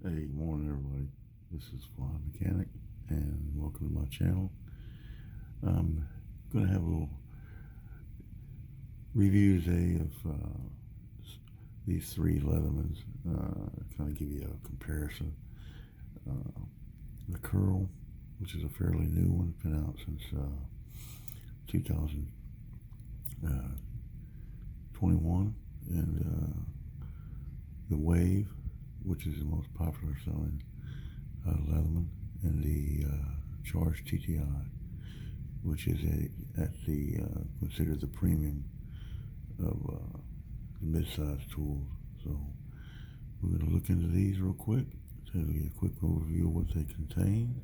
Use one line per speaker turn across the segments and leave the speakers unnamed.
Hey, morning everybody. This is Fly Mechanic, and welcome to my channel. I'm going to have a little review today of these three Leathermans. Kind of give you a comparison. The Curl, which is a fairly new one, been out since 2021, and the Wave, which is the most popular selling Leatherman, and the Charge TTI, which is considered the premium of the mid-size tools. So we're going to look into these real quick, tell you a quick overview of what they contain,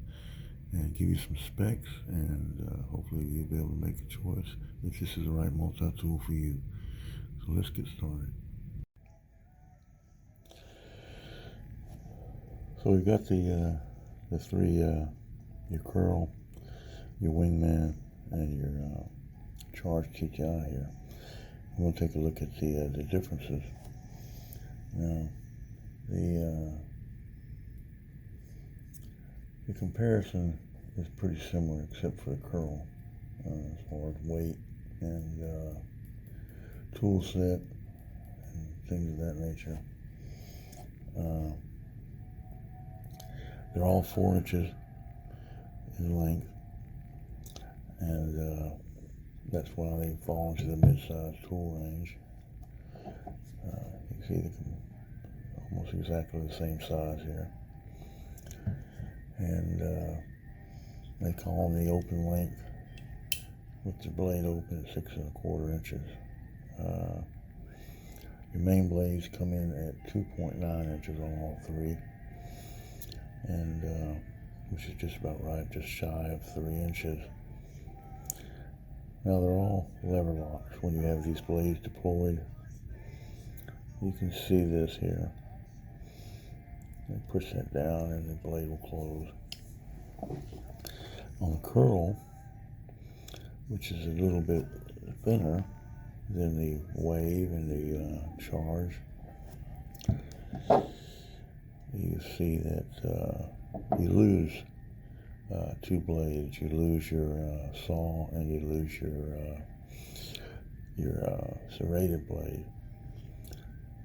and give you some specs, and hopefully you'll be able to make a choice if this is the right multi-tool for you. So let's get started. So we've got the three, your Curl, your Wingman, and your Charge TTI here. We'll take a look at the differences. Now, the comparison is pretty similar, except for the Curl, as far as weight and tool set and things of that nature. They're all 4 inches in length, and that's why they fall into the mid-size tool range. You can see they're almost exactly the same size here, and they call them the open length with the blade open at 6 1/4 inches. Your main blades come in at 2.9 inches on all three, and which is just about right, just shy of 3 inches. Now they're all lever locks. When you have these blades deployed, you can see this here. You push that down and the blade will close. On the Curl, which is a little bit thinner than the Wave and the Charge, you see that you lose 2 blades. You lose your saw, and you lose your serrated blade.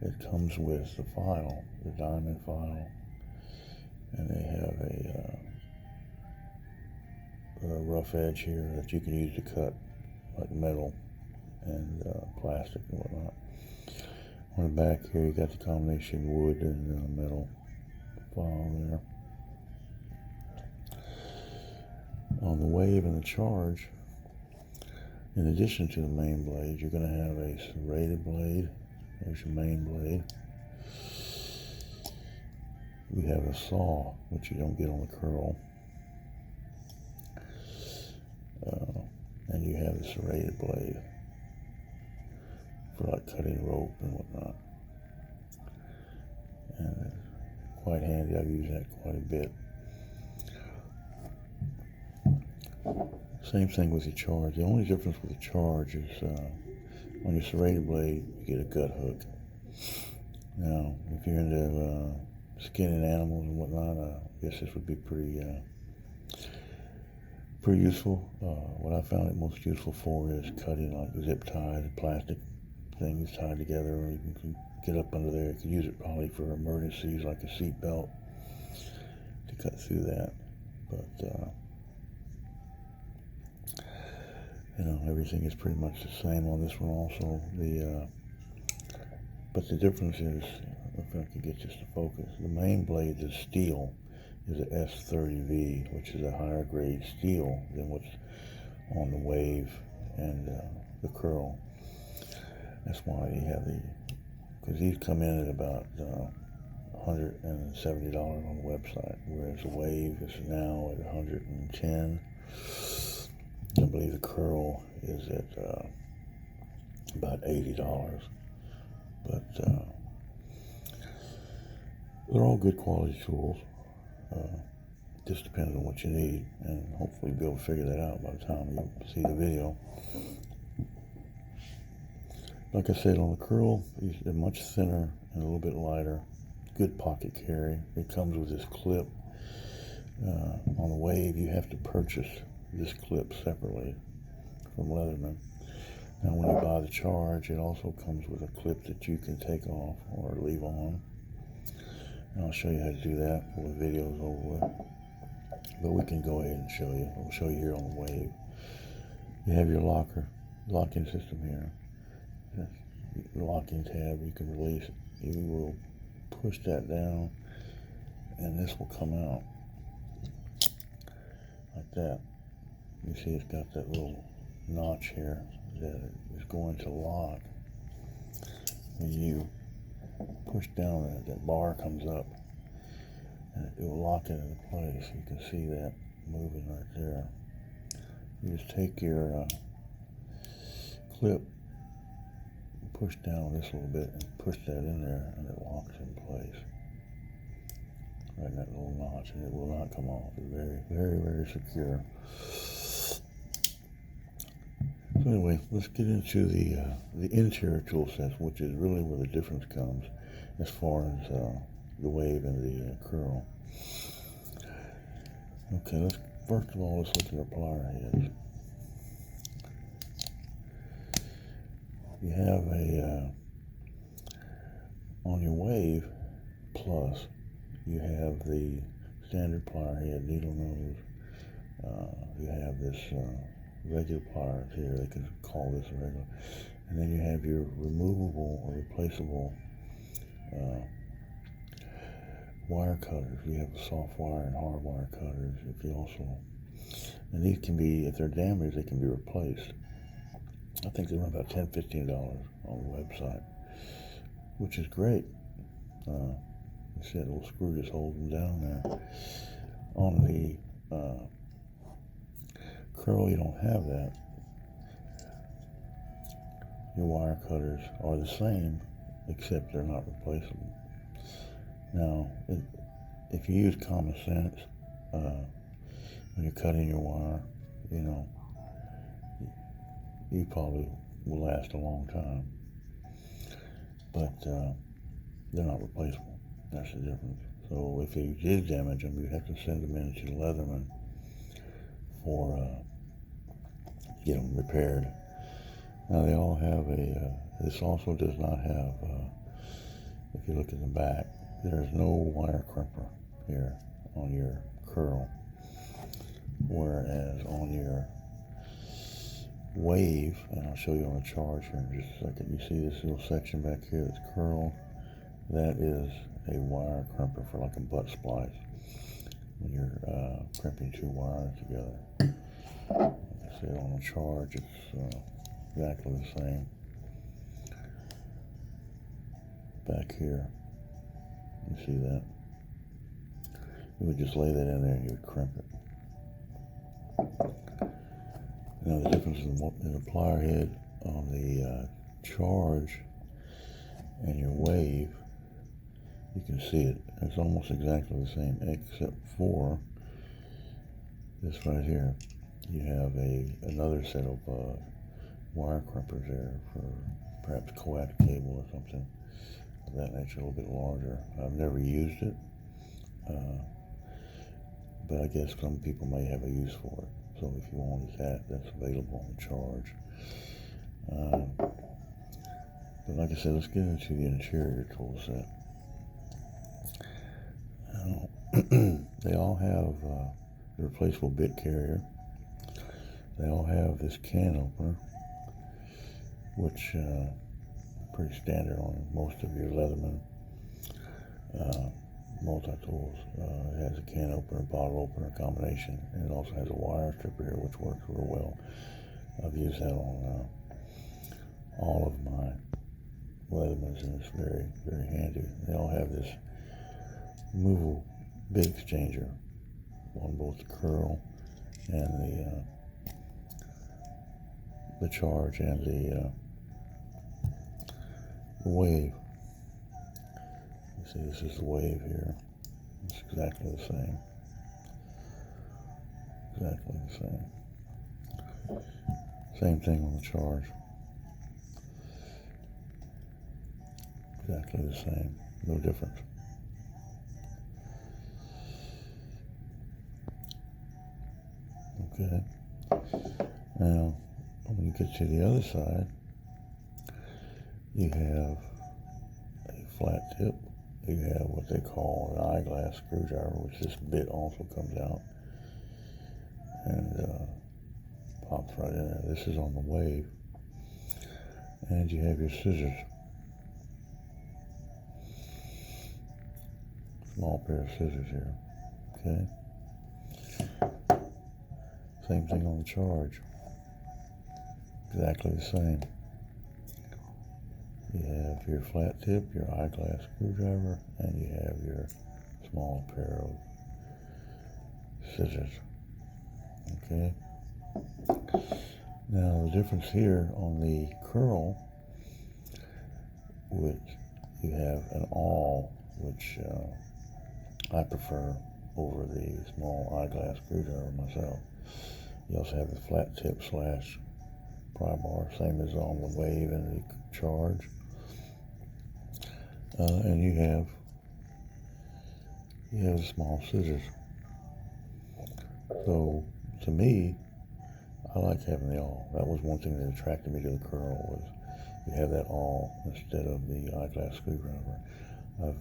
It comes with the file, the diamond file, and they have a rough edge here that you can use to cut like metal and plastic and whatnot. On the back here, you got the combination wood and metal file there. On the Wave and the Charge, in addition to the main blade, you're going to have a serrated blade. There's your main blade. We have a saw, which you don't get on the Curl. And you have the serrated blade for like cutting rope and whatnot. And it's quite handy. I've used that quite a bit. Same thing with the Charge. The only difference with the Charge is on your serrated blade, you get a gut hook. Now, if you're into skinning animals and whatnot, I guess this would be pretty useful. What I found it most useful for is cutting like zip ties, plastic things tied together, or you can get up under there. You can use it probably for emergencies like a seat belt to cut through that. But you know, everything is pretty much the same on this one also. But the difference is, if I could get this to focus, the main blade is steel, is a S30V, which is a higher grade steel than what's on the Wave and the Curl. That's why you have because these come in at about $170 on the website, whereas the Wave is now at $110. I believe the Curl is at about $80, but they're all good quality tools. Just depends on what you need, and hopefully you'll be able to figure that out by the time you see the video. Like I said, on the Curl, they're much thinner and a little bit lighter good pocket carry. It comes with this clip. On the Wave, you have to purchase this clip separately from Leatherman. Now, when you buy the Charge, it also comes with a clip that you can take off or leave on. And I'll show you how to do that when the video is over with. But we can go ahead and show you. We'll show you here on the Wave. You have your locking system here. The locking tab, you can release it. You will push that down, and this will come out like that. You see it's got that little notch here that is going to lock. When you push down, that bar comes up, and it will lock it into place. You can see that moving right there. You just take your clip, push down this a little bit, and push that in there, and it locks in place. Right in that little notch, and it will not come off. It's very, very, very secure. So anyway, let's get into the interior tool sets, which is really where the difference comes as far as the Wave and the Curl. Okay, first of all, let's look at our plier heads. You have on your Wave Plus, you have the standard plier head, needle nose. You have this regular pliers here. They can call this a regular. And then you have your removable or replaceable wire cutters. You have soft wire and hard wire cutters. And these can be, if they're damaged, they can be replaced. I think they run about $10, $15 on the website, which is great. You see that little screw just holds them down there. On the Curl, you don't have that. Your wire cutters are the same, except they're not replaceable. Now, if you use common sense when you're cutting your wire, you probably will last a long time. But they're not replaceable. That's the difference. So if you did damage them, you'd have to send them in to Leatherman for get them repaired. Now they all have this also does not have, if you look at the back, there's no wire crimper here on your Curl. Whereas on your Wave, and I'll show you on the Charge here in just a second, you see this little section back here that's curled. That is a wire crimper for like a butt splice when you're crimping two wires together. Like I said, on the Charge, it's exactly the same. Back here, you see that? You would just lay that in there and you would crimp it. Now the difference in the plier head on the Charge and your Wave, you can see it. It's almost exactly the same, except for this right here. You have another set of wire crimpers there for perhaps coax cable or something of that nature, a little bit larger. I've never used it, but I guess some people may have a use for it. So if you wanted that, that's available on the Charge. But like I said, let's get into the interior tool set. They all have the replaceable bit carrier. They all have this can opener, which is pretty standard on most of your Leatherman multi-tools. It has a can opener, bottle opener combination, and it also has a wire stripper here, which works real well. I've used that on all of my Leathermans, and it's very, very handy. They all have this removable bit exchanger on both the Curl and the Charge and the Wave. You see, this is the Wave here. It's exactly the same. Exactly the same. Same thing on the Charge. Exactly the same. No difference. Okay. Now, when you get to the other side, you have a flat tip. You have what they call an eyeglass screwdriver, which this bit also comes out and pops right in there. This is on the wave. And you have your scissors. Small pair of scissors here. Okay. Same thing on the charge. Exactly the same. You have your flat tip, your eyeglass screwdriver, and you have your small pair of scissors. Okay. Now the difference here on the curl, which you have an awl, which I prefer over the small eyeglass screwdriver myself. You also have the flat tip slash pry bar, same as on the wave and the charge. And you have the small scissors. So to me, I like having the awl. That was one thing that attracted me to the curl, was you have that awl instead of the eyeglass screwdriver. I've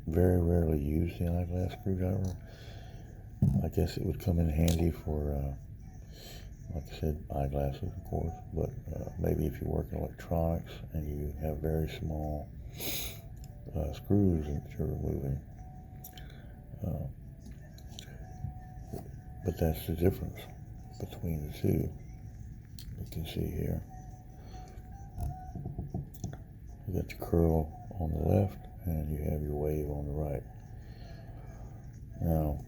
very rarely used the eyeglass screwdriver. I guess it would come in handy for, like I said, eyeglasses, of course, but maybe if you work in electronics and you have very small screws that you're removing. But that's the difference between the two. You can see here. You got the curl on the left and you have your wave on the right. Now,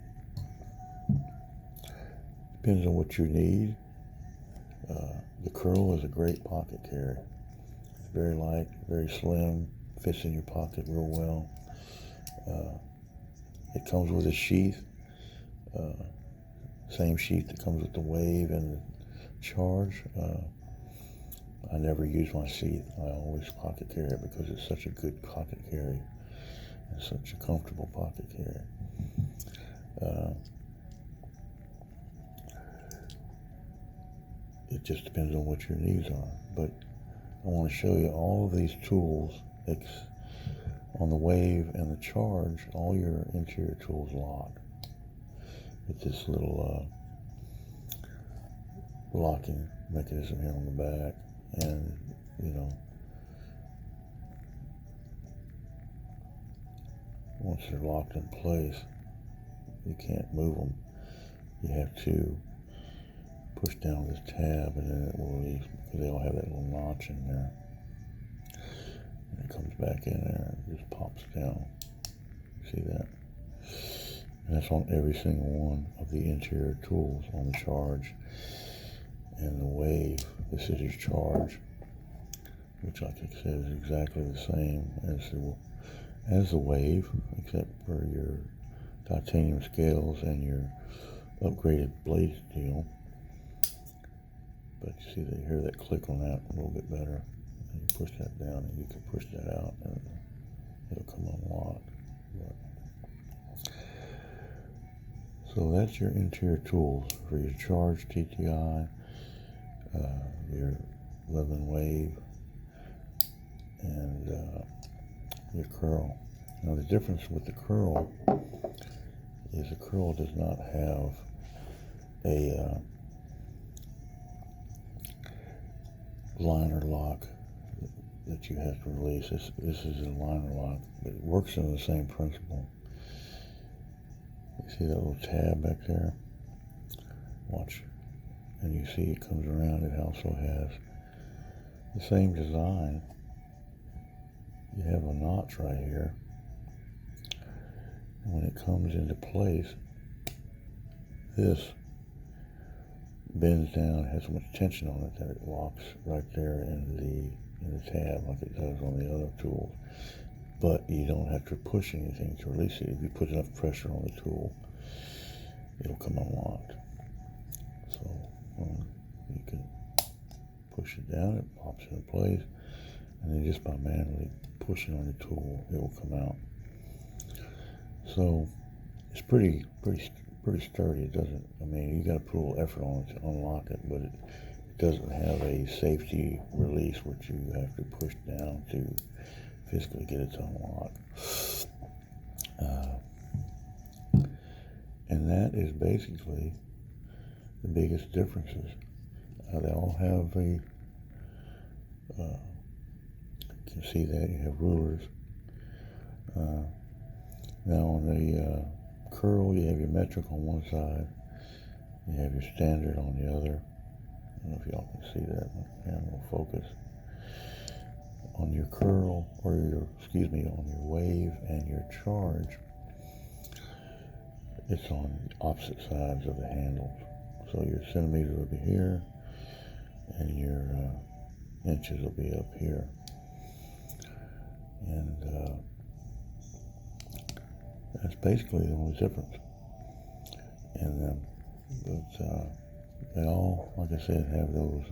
depends on what you need. The curl is a great pocket carry. It's very light, very slim, fits in your pocket real well. It comes with a sheath, same sheath that comes with the wave and the charge. I never use my sheath. I always pocket carry it because it's such a good pocket carry and such a comfortable pocket carry. It just depends on what your needs are. But I want to show you all of these tools on the wave and the charge. All your interior tools lock with this little locking mechanism here on the back. And, once they're locked in place, you can't move them. You have to push down this tab and then it will release, because they all have that little notch in there. And it comes back in there and just pops down. See that? And that's on every single one of the interior tools on the charge and the wave. This is your charge, which, like I said, is exactly the same as the wave, except for your titanium scales and your upgraded blade steel. But you see that you hear that click on that a little bit better. And you push that down and you can push that out and it'll come unlocked. So that's your interior tools for your charge TTI, your Leatherman wave, and your curl. Now the difference with the curl is the curl does not have a liner lock that you have to release. This is a liner lock, but it works on the same principle. You see that little tab back there? Watch. And you see it comes around. It also has the same design. You have a notch right here. And when it comes into place, this bends down, has so much tension on it that it locks right there in the tab like it does on the other tools. But you don't have to push anything to release it. If you put enough pressure on the tool, it'll come unlocked. So you can push it down, it pops into place, and then just by manually pushing on the tool, it will come out. So it's pretty pretty sturdy. It doesn't, I mean, you got to put a little effort on it to unlock it, but it doesn't have a safety release which you have to push down to physically get it to unlock. And that is basically the biggest differences. They all have a, you can see that you have rulers. Now on the curl, you have your metric on one side, you have your standard on the other. I don't know if y'all can see that. My camera will focus. On your curl, or your, excuse me, on your wave and your charge, it's on the opposite sides of the handles. So your centimeters will be here, and your inches will be up here. And that's basically the only difference in them. But they all, like I said, have those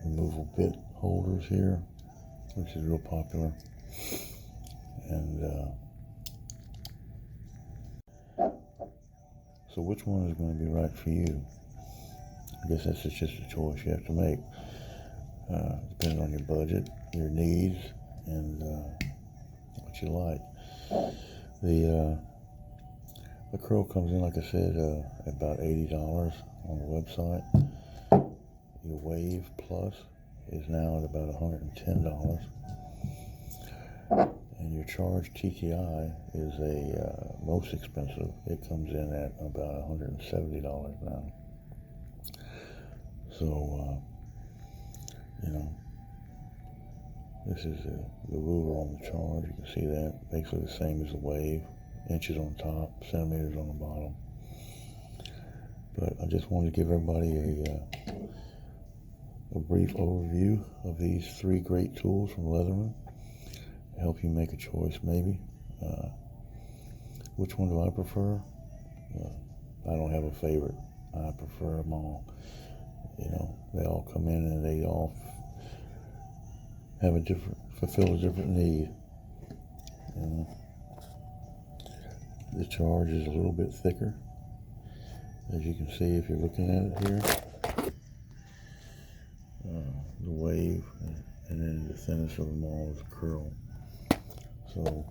removable bit holders here, which is real popular. And so which one is going to be right for you? I guess that's just a choice you have to make. Depending on your budget, your needs, and what you like. The curl comes in, like I said, at about $80 on the website. Your Wave Plus is now at about $110. And your Charge TTI is a most expensive. It comes in at about $170 now. So, you know, this is the ruler on the Charge. You can see that. Basically the same as the Wave. Inches on top, centimeters on the bottom. But I just wanted to give everybody a brief overview of these three great tools from Leatherman. Help you make a choice, maybe. Which one do I prefer? I don't have a favorite. I prefer them all. You know, they all come in and they all have fulfill a different need. The Charge is a little bit thicker, as you can see if you're looking at it here. The Wave, and then the thinnest of them all is the curl. So,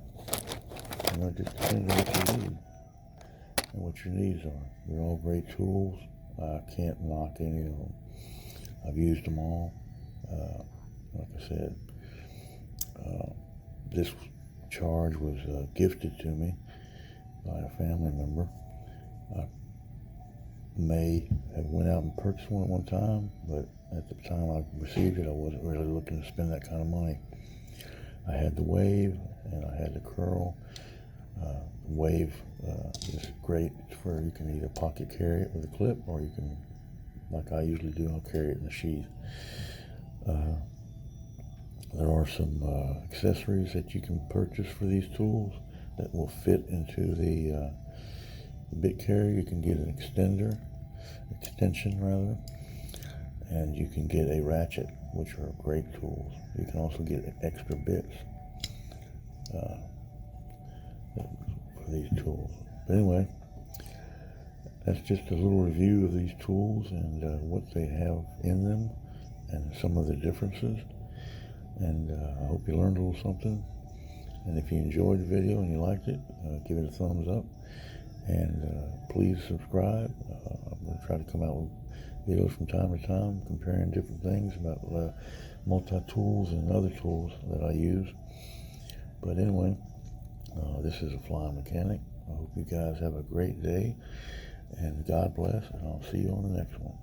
it just depends on what you need and what your needs are. They're all great tools. I can't knock any of them. I've used them all. Like I said, this Charge was gifted to me by a family member. I may have went out and purchased one at one time, but at the time I received it, I wasn't really looking to spend that kind of money. I had the Wave and I had the curl. The Wave is great for, you can either pocket carry it with a clip, or you can, like I usually do, I'll carry it in a sheath. There are some accessories that you can purchase for these tools that will fit into the bit carrier. You can get an extension rather, and you can get a ratchet, which are great tools. You can also get extra bits for these tools. But anyway, that's just a little review of these tools and what they have in them and some of the differences. And I hope you learned a little something. And if you enjoyed the video and you liked it, give it a thumbs up. And please subscribe. I'm going to try to come out with videos from time to time comparing different things about multi-tools and other tools that I use. But anyway, this is a flying mechanic. I hope you guys have a great day, and God bless, and I'll see you on the next one.